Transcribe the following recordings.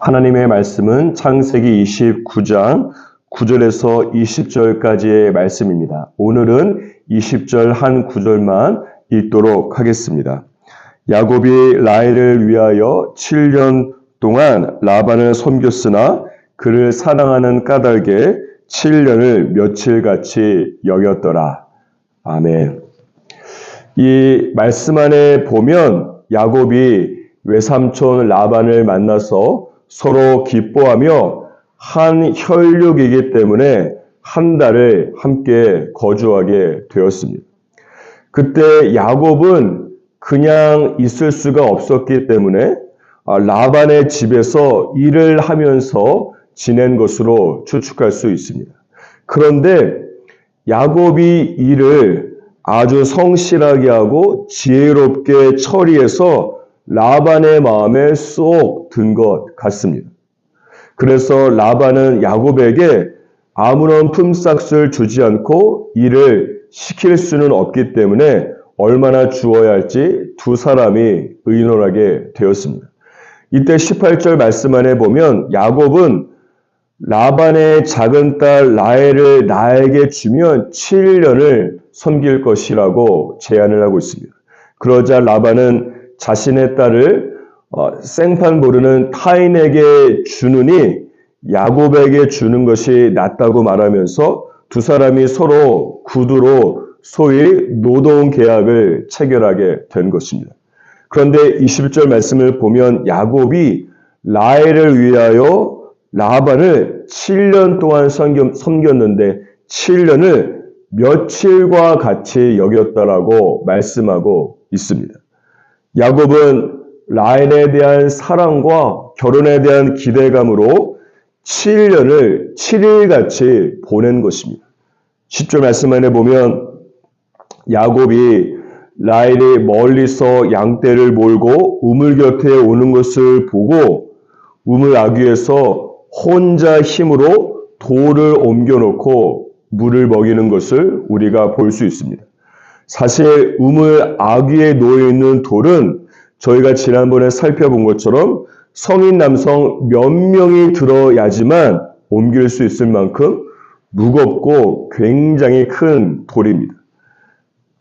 하나님의 말씀은 창세기 29장 9절에서 20절까지의 말씀입니다. 오늘은 20절 한 구절만 읽도록 하겠습니다. 야곱이 라헬을 위하여 7년 동안 라반을 섬겼으나 그를 사랑하는 까닭에 7년을 며칠같이 여겼더라. 아멘. 이 말씀 안에 보면 야곱이 외삼촌 라반을 만나서 서로 기뻐하며 한 혈육이기 때문에 한 달을 함께 거주하게 되었습니다. 그때 야곱은 그냥 있을 수가 없었기 때문에 라반의 집에서 일을 하면서 지낸 것으로 추측할 수 있습니다. 그런데 야곱이 일을 아주 성실하게 하고 지혜롭게 처리해서 라반의 마음에 쏙 든 것 같습니다. 그래서 라반은 야곱에게 아무런 품삯을 주지 않고 일을 시킬 수는 없기 때문에 얼마나 주어야 할지 두 사람이 의논하게 되었습니다. 이때 18절 말씀 안에 보면 야곱은 라반의 작은 딸 라헬을 나에게 주면 7년을 섬길 것이라고 제안을 하고 있습니다. 그러자 라반은 자신의 딸을 생판 모르는 타인에게 주느니 야곱에게 주는 것이 낫다고 말하면서 두 사람이 서로 구두로 소위 노동 계약을 체결하게 된 것입니다. 그런데 20절 말씀을 보면 야곱이 라헬을 위하여 라반을 7년 동안 섬겼는데 7년을 며칠과 같이 여겼다라고 말씀하고 있습니다. 야곱은 라헬에 대한 사랑과 결혼에 대한 기대감으로 7년을 7일같이 보낸 것입니다. 10절 말씀 안에 보면 야곱이 라헬이 멀리서 양떼를 몰고 우물 곁에 오는 것을 보고 우물 아귀에서 혼자 힘으로 돌을 옮겨놓고 물을 먹이는 것을 우리가 볼 수 있습니다. 사실 우물 아귀에 놓여있는 돌은 저희가 지난번에 살펴본 것처럼 성인 남성 몇 명이 들어야지만 옮길 수 있을 만큼 무겁고 굉장히 큰 돌입니다.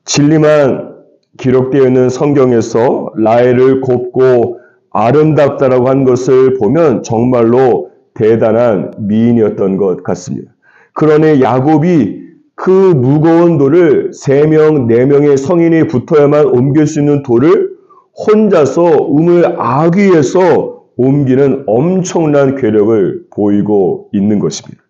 진리만 기록되어 있는 성경에서 라헬을 곱고 아름답다라고 한 것을 보면 정말로 대단한 미인이었던 것 같습니다. 그러니 야곱이 그 무거운 돌을 3명, 4명의 성인이 붙어야만 옮길 수 있는 돌을 혼자서 우물 아귀에서 옮기는 엄청난 괴력을 보이고 있는 것입니다.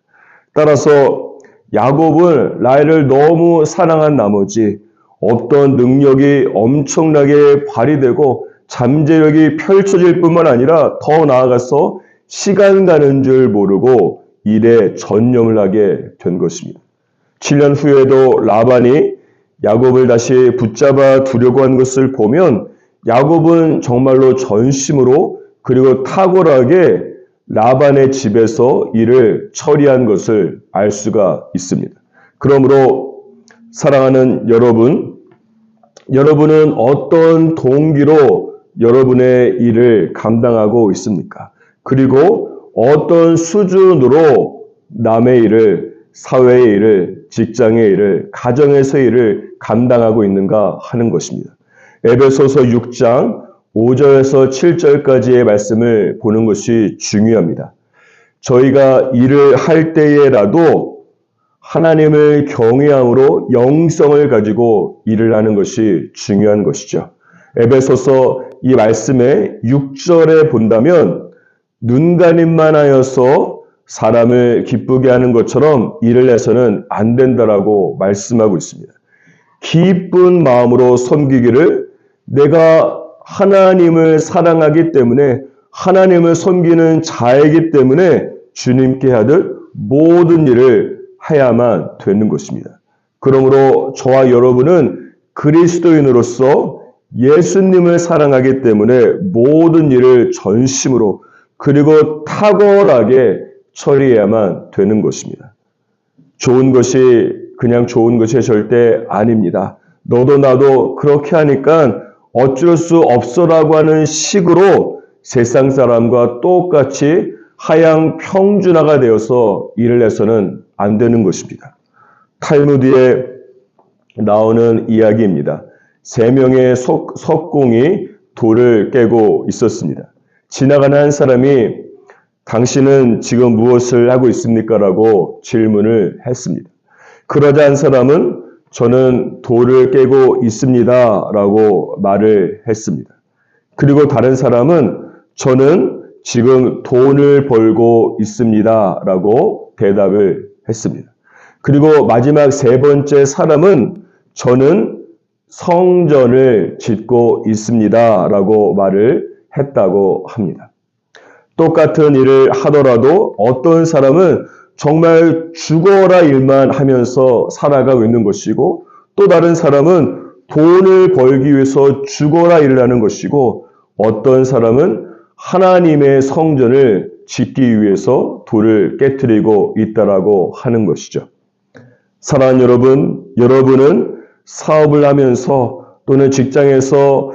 따라서 야곱은 라헬을 너무 사랑한 나머지 어떤 능력이 엄청나게 발휘되고 잠재력이 펼쳐질 뿐만 아니라 더 나아가서 시간 가는 줄 모르고 일에 전념을 하게 된 것입니다. 7년 후에도 라반이 야곱을 다시 붙잡아 두려고 한 것을 보면 야곱은 정말로 전심으로 그리고 탁월하게 라반의 집에서 일을 처리한 것을 알 수가 있습니다. 그러므로 사랑하는 여러분은 어떤 동기로 여러분의 일을 감당하고 있습니까? 그리고 어떤 수준으로 남의 일을, 사회의 일을, 직장의 일을, 가정에서의 일을 감당하고 있는가 하는 것입니다. 에베소서 6장 5절에서 7절까지의 말씀을 보는 것이 중요합니다. 저희가 일을 할 때에라도 하나님을 경외함으로 영성을 가지고 일을 하는 것이 중요한 것이죠. 에베소서 이 말씀의 6절에 본다면 눈가림만 하여서 사람을 기쁘게 하는 것처럼 일을 해서는 안 된다라고 말씀하고 있습니다. 기쁜 마음으로 섬기기를 내가 하나님을 사랑하기 때문에 하나님을 섬기는 자이기 때문에 주님께 하듯 모든 일을 해야만 되는 것입니다. 그러므로 저와 여러분은 그리스도인으로서 예수님을 사랑하기 때문에 모든 일을 전심으로 그리고 탁월하게 처리해야만 되는 것입니다. 좋은 것이 그냥 좋은 것이 절대 아닙니다. 너도 나도 그렇게 하니까 어쩔 수 없어라고 하는 식으로 세상 사람과 똑같이 하향 평준화가 되어서 일을 해서는 안 되는 것입니다. 탈무드에 나오는 이야기입니다. 3명의 석공이 돌을 깨고 있었습니다. 지나가는 한 사람이 당신은 지금 무엇을 하고 있습니까? 라고 질문을 했습니다. 그러자 한 사람은 저는 돌을 깨고 있습니다. 라고 말을 했습니다. 그리고 다른 사람은 저는 지금 돈을 벌고 있습니다. 라고 대답을 했습니다. 그리고 마지막 3번째 사람은 저는 성전을 짓고 있습니다. 라고 말을 했다고 합니다. 똑같은 일을 하더라도 어떤 사람은 정말 죽어라 일만 하면서 살아가고 있는 것이고 또 다른 사람은 돈을 벌기 위해서 죽어라 일을 하는 것이고 어떤 사람은 하나님의 성전을 짓기 위해서 돌을 깨트리고 있다라고 하는 것이죠. 사랑하는 여러분, 여러분은 사업을 하면서 또는 직장에서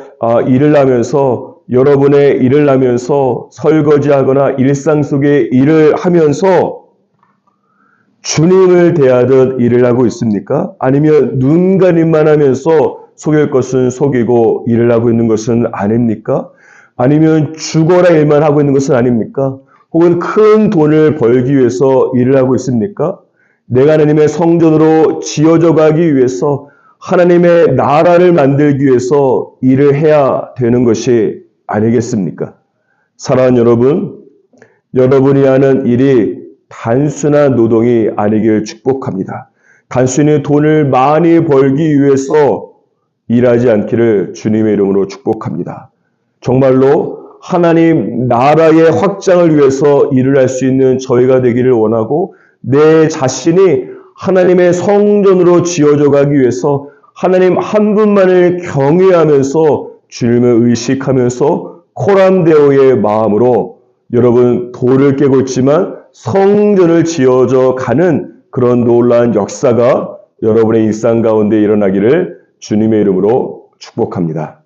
일을 하면서 여러분의 일을 하면서 설거지하거나 일상 속의 일을 하면서 주님을 대하듯 일을 하고 있습니까? 아니면 눈 가림만 하면서 속일 것은 속이고 일을 하고 있는 것은 아닙니까? 아니면 죽어라 일만 하고 있는 것은 아닙니까? 혹은 큰 돈을 벌기 위해서 일을 하고 있습니까? 내가 하나님의 성전으로 지어져 가기 위해서 하나님의 나라를 만들기 위해서 일을 해야 되는 것이 아니겠습니까? 사랑하는 여러분, 여러분이 하는 일이 단순한 노동이 아니길 축복합니다. 단순히 돈을 많이 벌기 위해서 일하지 않기를 주님의 이름으로 축복합니다. 정말로 하나님 나라의 확장을 위해서 일을 할 수 있는 저희가 되기를 원하고 내 자신이 하나님의 성전으로 지어져 가기 위해서 하나님 한 분만을 경외하면서 주님을 의식하면서 코람데오의 마음으로 여러분 돌을 깨고 있지만 성전을 지어져 가는 그런 놀라운 역사가 여러분의 일상 가운데 일어나기를 주님의 이름으로 축복합니다.